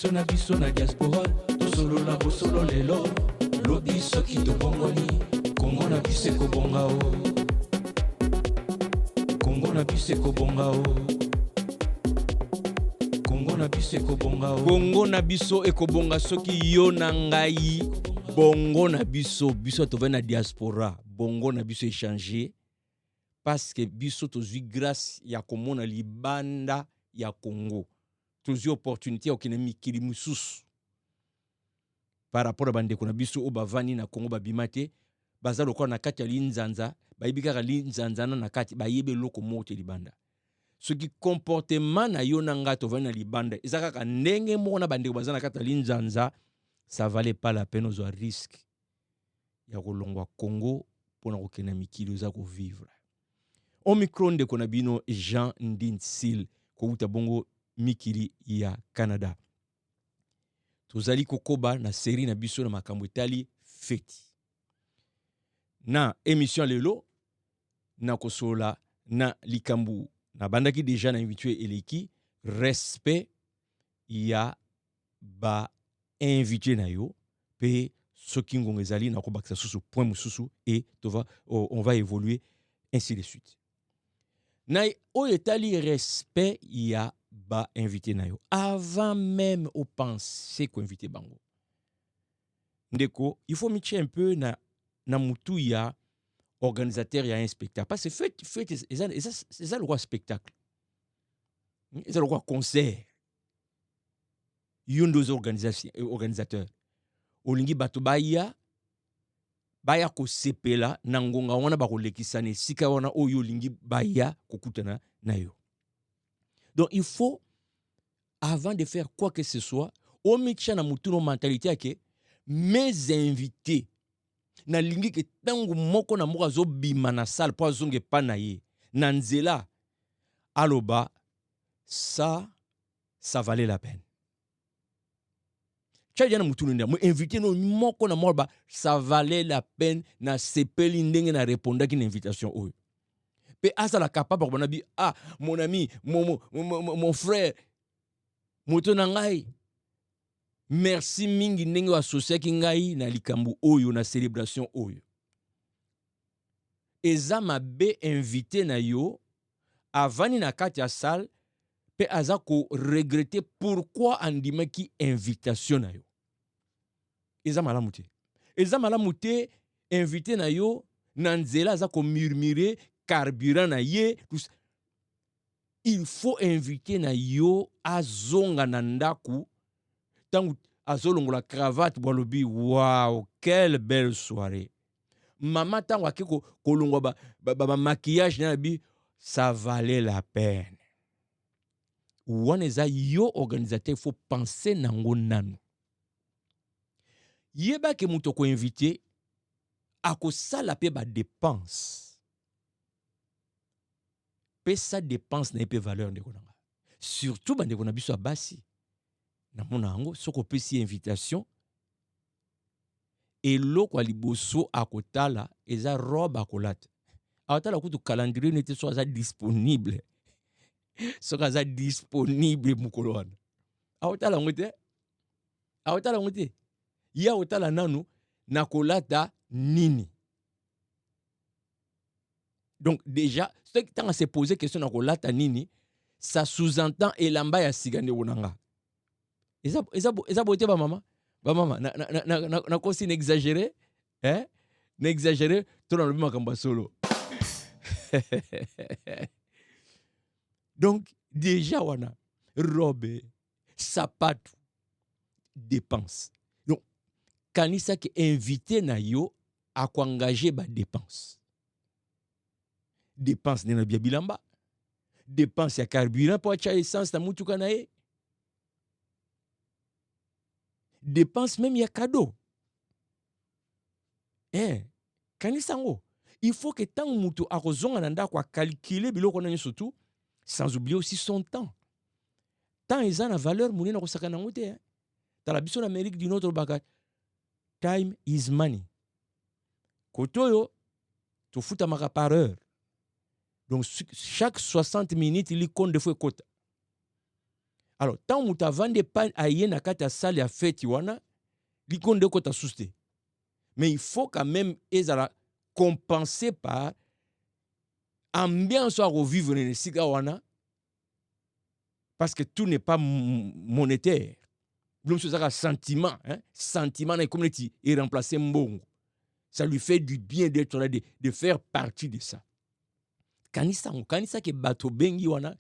biso na diaspora tosolo na bosolo lelo lobi soki tobongoni kongo na biso ekobonga o kongo na biso ekobonga o kongo na biso ekobonga o kongo na biso ekobonga soki yo na ngai bongo na biso tovai na diaspora bongo na biso échanger parce que biso tozwi grâce ya komona libanda ya Congo tozwi opportunité ya okende mikili mosusu par rapport à bandeko na biso o bavani na Congo babima te baza lokola na kati ya linzanza bayebi kaka linzanza na kati bayebe eloko moko te libanda soki comportement na yo na nga tovani na libanda eza kaka ndenge moko na bandeko baza na kati ya linzanza ça valait pas la peine ozwa risque ya kolongwa Congo mpona kokende mikili oza kovivre Omicron ndeko na bino Jean Ndinsil kouta bongo mikili ya Canada. Tozali kokoba na série na biso na makambo etali feti. Na émission lelo na kosola na likambu na bandaki déjà na invité eleki respect ya ba invité na yo pe soki ngongo ezali na kobakisa susu point mususu et on va évoluer ainsi de suite. Na o etali respect ya ba invité na yo avant même au penser ko invité bango ndeko il faut micher un peu na mutu ya organisateur ya un spectacle parce que fait c'est le spectacle c'est le concert yondo organisateur olingi bato baya ko sepela na ngonga wana ba kolekisana sika wana oyo olingi baya kokutana na yo. Donc il faut avant de faire quoi que ce soit au micha na mutu no mentalité yake mes invités na lingi ke tangu moko na moko zo bima na salle po azonge pa na ye na nzela aloba ça valait la peine. Tchadjana mutu nda mo invité no moko na moko ça valait la peine na sepeli ndenge na répondre ki invitation oyo. Pe asala capable ko bonabi mon ami mon frère moto na ngai merci mingi ndenge associé ki ngai na likambu oyo na célébration oyo eza mabe invité na yo avani na kati ya salle pe aza ko regretter pourquoi andimaki invitation na yo eza malamu te invité na yo na nzela aza ko murmurer carburant na ye il faut inviter na yo azonga na ndaku tangu azolongola cravate bolobi wow quelle belle soirée mama tangu akiko kolongwa ba maquillage na bi ça valait la peine wana eza yo organisateur faut penser nango nanu yeba ke muto ko inviter akosala pe ba dépense pesa dépense na pe valeur ndeko nanga surtout bandeko na biso abasi na mona yango soko pesi invitation eloko aliboso akotala eza robe akolata awatala kutu calendrier nete so aza disponible soka aza disponible mukolo wana awatala ngote ya otala nanu na kolata nini. Donc déjà, ce qui t'a se poser question na kolata nini, ça sous-entend elamba ya sigande wonanga. Eza bote ba mama na kosi n'exagérer, n'exagérer to na lobi makamba solo. Donc déjà wana robe, sapato, dépense. Donc kanisa ki invité na yo a ko engager ba dépense. Dépense na bia bilamba, dépense ya carburant pour acheter essence na mutuka na ye, dépense même ya cadeau. Kanisa ngo, il faut que tant mutu akozonga na ndako a calculer biloko na surtout sans oublier aussi son temps. Temps eza na valeur muni na kosaka na ngote. Tala biso na Amérique du Nord bakat time is money. Kotoyo to futa maka par heure. Donc chaque 60 minutes il compte de fois quota. Alors tant mutu avande pa aye na kati ya salle ya fête wana likonde kota suste. Mais il faut quand même ezala compensé par ambiance à revivre dans sika wana parce que tout n'est pas monétaire. Donc c'est un sentiment, hein? Sentiment na community et remplacer mbongo. Ça lui fait du bien d'être là, de faire partie de ça. Kanisa ke bato bengi wana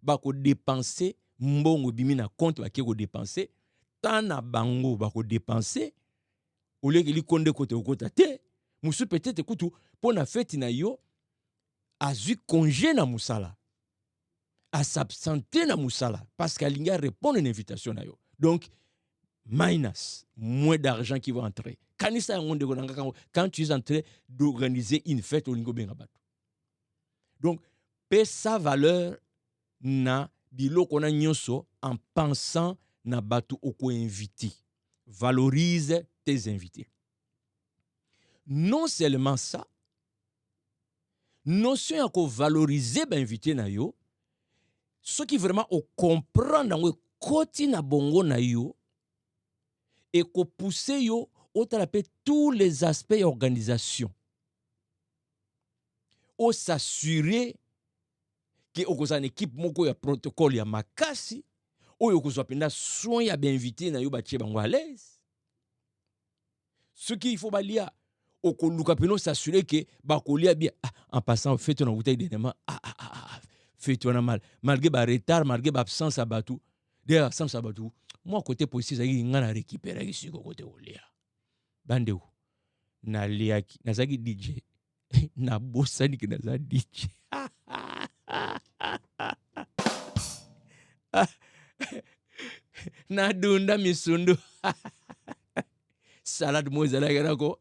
bako dépenser mbongo bimi na compte ba ke ko dépenser tana bango bako dépenser au lieu que li konde kote okota te musu peut-être kutu pour na fête na yo azu congé na musala a s'absenter na musala parce qu'alingi a répondre à une invitation na yo. Donc minus moins d'argent qui va entrer. Kanisa ngonde quand tu es en train d'organiser une fête au lingo benga bato. Donc paie sa valeur na biloko na nyonso en pensant na bato oko invité. Valorise tes invités. Non seulement ça, notion ya ko valoriser ba invité na yo, ce qui vraiment au comprendre ngo koti na bongo na yo et ko pousser yo au traper tous les aspects d'organisation. Au s'assurer que okozana une équipe moko ya protocole ya makasi oyo kozwa penda soin ya invité na yo batie bango à l'aise. Ce qu'il faut balia okoluka peno s'assurer que bakolia bien en passant fait on bouteille d'éléments fait on a mal malgré ba retard malgré ba absence à batou d'ailleurs absence à batou moi côté possible ça y ngana récupérer ici côté olia bandeu na liaki na zaki DJ na bosani que na za DJ na dunda misundu salade moza la garako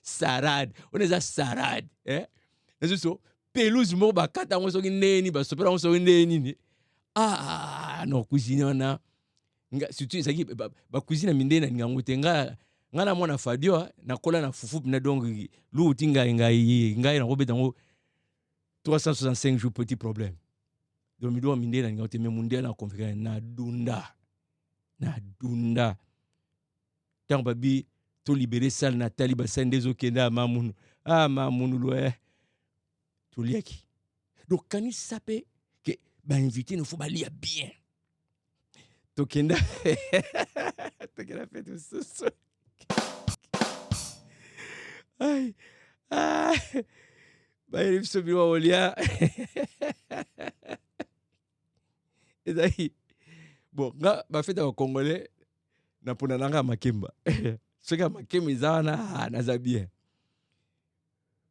salade on est à salade c'est ça pelouse mo ba kata ngo soki neni ba sopera ngo soki neni ni non cuisine on surtout ezaki ba cuisine mindena ngango tenga ngana mwana fadio na kola na fufu na donc lu tinga ngai na kobeta ngo 365 jours petit problème. Donc mi do mindena ngango te mundia na conférence na dunda tant babi to libérer salle Nathalie basende zokenda mamunu mamunu loe to liaki. Donc quand il s'appelle que ba invité ne faut pas lire bien. Tokenda tokenda fait tout ça. Ay ba il se biwa olia. Et d'ailleurs bon nga ba fait au congolais na pona nanga makemba. Ce que makemba izana na bien.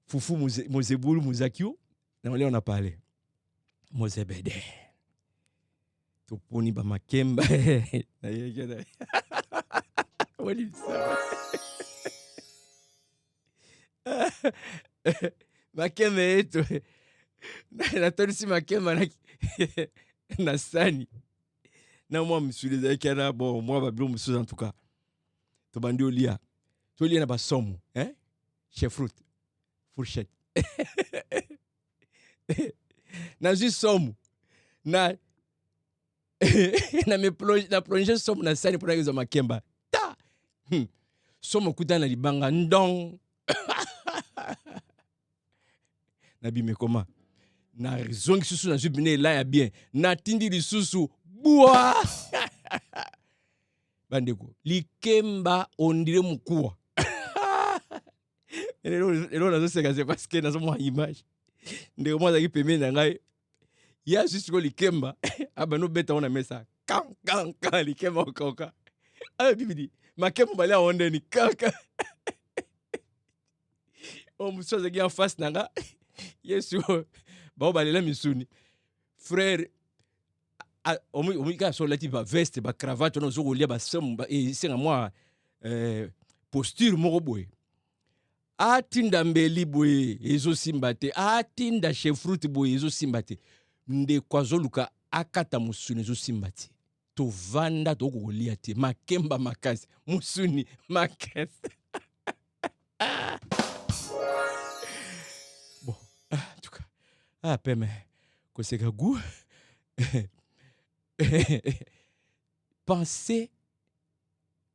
Fufu mozebulu muzakio na wale on a parlé. Mozebede. Toponi ba makemba na yeke. Wali ça. Makemba eto. Na tonisi makemba na sani. Na moi monsieur les akana bon moi ba bien monsieur en tout cas. To bandi olia. To lia na ba somo, hein? Chef fruit. Fourchette. Na juste somo. Na na me plonge na plonger somo na sani pour na makemba. Ta. Somo kutana libanga ndong. Na bime koma. Na zongi susu na jubine la ya bien. Na tindi lisusu boua. Bandeko, likemba ondire mukua. Et là, c'est parce que dans mon image, de moi qui permet d'engager. Il y a juste que likemba, ah ben nous bêta on a mis ça. Quand likemba koka. Ah bibi, ma kemba balé on est ni kaka. On me chose qui en face nanga. Yes, bon balé la misuni. Frère omika so lati ba veste ba cravate no zo kolia ba sem et c'est moi posture moko boye atinda mbeli boye ezo simbate atinda chef fruit boye ezo simbate nde kwazoluka akata musuni ezo simbate to vanda to kolia te makemba makasi musuni makasi bon en tout cas peme ko seka gu pensez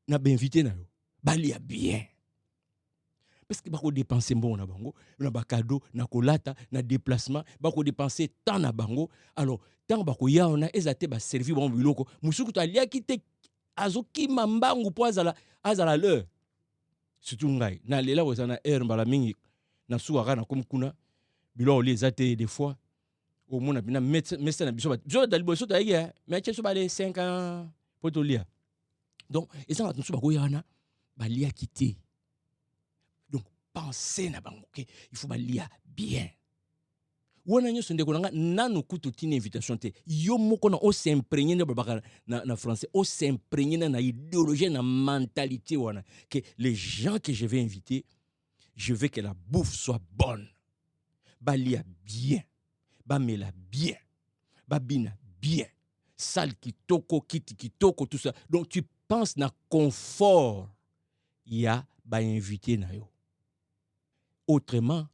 na invité na yo balia bien parce que bako dépenser bon na bango na ba cadeau na kolata na déplacement bako dépenser tant na bango alors tant bako ya on a ezate ba servir bon biloko musuku to alia kite azoki mambangu po azala l'heure surtout ngai na lela wozana heure mbala mingi na suara na comme kuna bilo les ezate des fois au monde na mettre na biso dali boso ta ya mais tcheso ba les 5 ans potolia donc ezanga tsusu bako yana balia kite. Donc pensez na bango okay? Il faut balia bien. Wana nyo sonde konanga nanu kutu tine invitation te yo moko na o s'imprégner na français o s'imprégner na idéologie na mentalité wana que les gens que je vais inviter je veux que la bouffe soit bonne. Balia bien. Bamela bien. Babina bien. Sal kitoko kiti kitoko tout ça. Donc tu penses na confort ya ba invité na yo. Autrement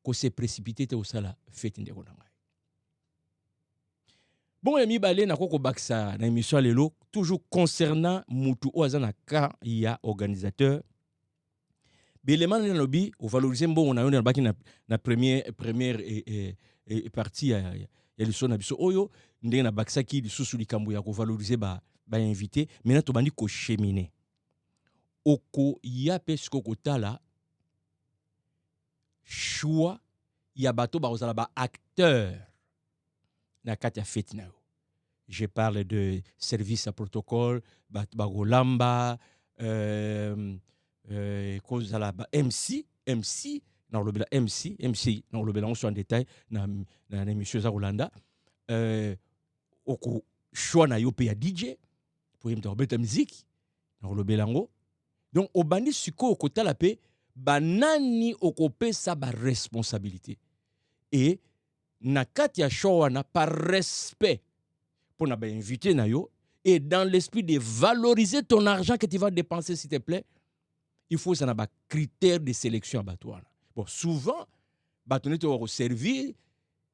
que se précipiter te osala fête ndeko na ngai. Bon yami balé na koko baksa na émission lelo toujours concernant mutu oazana ka ya organisateur. Beléman na lobby o valoriser mbongo na yo na baki na première partie ya leçon na biso oyo ndenge na baksa ki lisusu likambo ya ko valoriser ba invité maintenant to bandi ko cheminer. Oko ya pesko kotala choix ya bato ba ozala ba acteur na kati ya fête na yo. Je parle de service à protocole ba golamba kozala ba MC na lobela MC na lobela on soit en détail na émission za Rolanda oko choix na yo pe ya DJ pour imta obeta musique na lobela ngo. Donc au bandi siko okotala pe banani okopesa ba responsabilité et na kati ya show na par respect pour na ba invité na yo et dans l'esprit de valoriser ton argent que tu vas dépenser s'il te plaît il faut ça na ba critère de sélection à batouana. Bon souvent batonné te au servir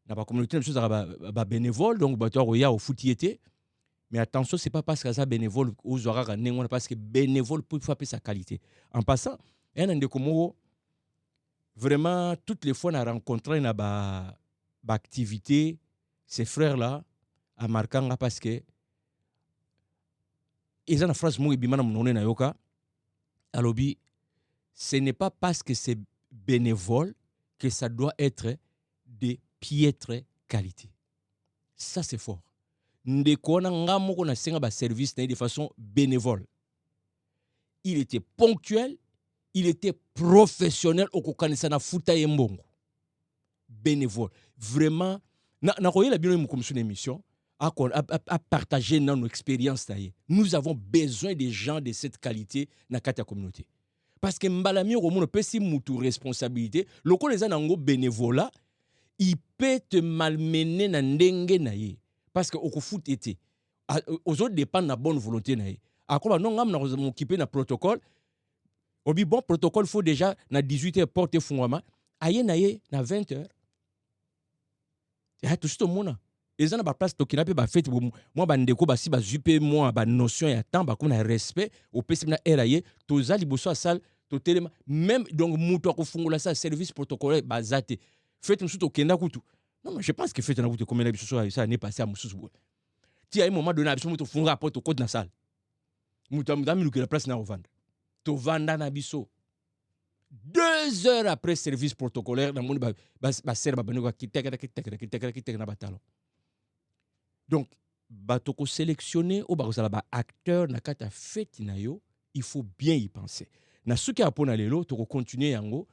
na ba communauté chose ba bénévole donc bato ya au foutiété mais attention c'est pas parce que ça bénévole aux horaires nengona parce que bénévole pour faire sa qualité en passant un ndeko moko vraiment toutes les fois on a rencontré na ba activité ces frères là à markanga parce que ils ont une phrase mo ibimana monone na yoka alobi ce n'est pas parce que c'est bénévole que ça doit être de piètre qualité. Ça c'est fort. Ndeko na ngamoko na senga ba service de façon bénévole. Il était ponctuel, il était professionnel au kokanisa na futa yembongo. Bénévole. Vraiment na koyela bino mu commission d'émission à partager nos expériences. Nous avons besoin des gens de cette qualité dans la communauté. Parce que mbalami au monde peut si mutu responsabilité, loko les anango bénévolat, il peut te malmener na ndenge na ye parce que au foot été aux autres dépend de la bonne volonté na ye. Akoba non ngam na m'occuper na protocole. Obi bon protocole faut déjà na 18h porter fungama, aye na ye na 20h. Ya tout ce monde les gens na ba place tokina pe ba fête moi ba ndeko ba si ba zupe moi ba notion ya temps ba comme na respect au pesi na eraye toza liboso salle to telema même donc muto ko fungula ça service protocolaire ba zate fête musu to kenda kutu non je pense que fête na kutu comme na biso ça n'est passé à musu bo ti à un moment donné biso muto funga porte code na salle muto mudami lu que la place na ovanda to vanda na biso 2 heures après service protocolaire na monde ba serba banoko kiteka na batalo. Donc, batoko sélectionner ou ba acteur na kata fête na yo, il faut bien y penser. Na suki apona lelo to continuer yango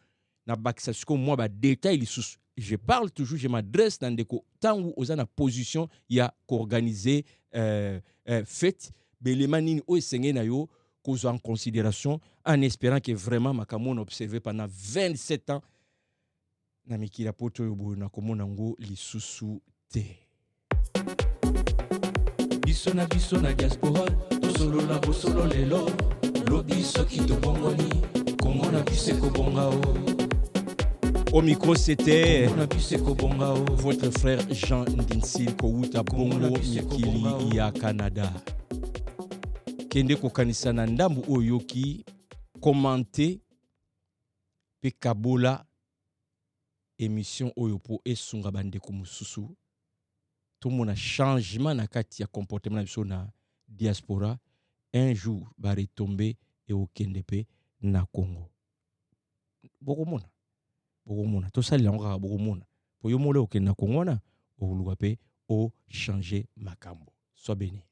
na bakisa suko moi ba détail li sous. Je parle toujours, je m'adresse dans des temps où aux na position il y a qu'organiser fête belemani o sengé na yo qu'on en considération en espérant que vraiment makamon observé pendant 27 ans na mikila poto yo na komona ngo li susu te. Biso na diaspora tosolola bosolo lelo lobi soki tobongoli kongo na biso ekobonga o Au micro, c'était votre frère Jean Ndinsil Kouta Bongo Mikili ya Canada. Kende kokanisa na ndambu oyoki commenter pe kabola émission oyopo esunga bandeko mususu. Tout le monde a changement na kati ya comportement na biso na diaspora. Un jour va retomber et au Kendepe na Congo. Bokomona. Bokomona. Tout ça, il y a encore bokomona. Pour yo mole au Congo na, au Lugape, au changer makambo. Sois béni.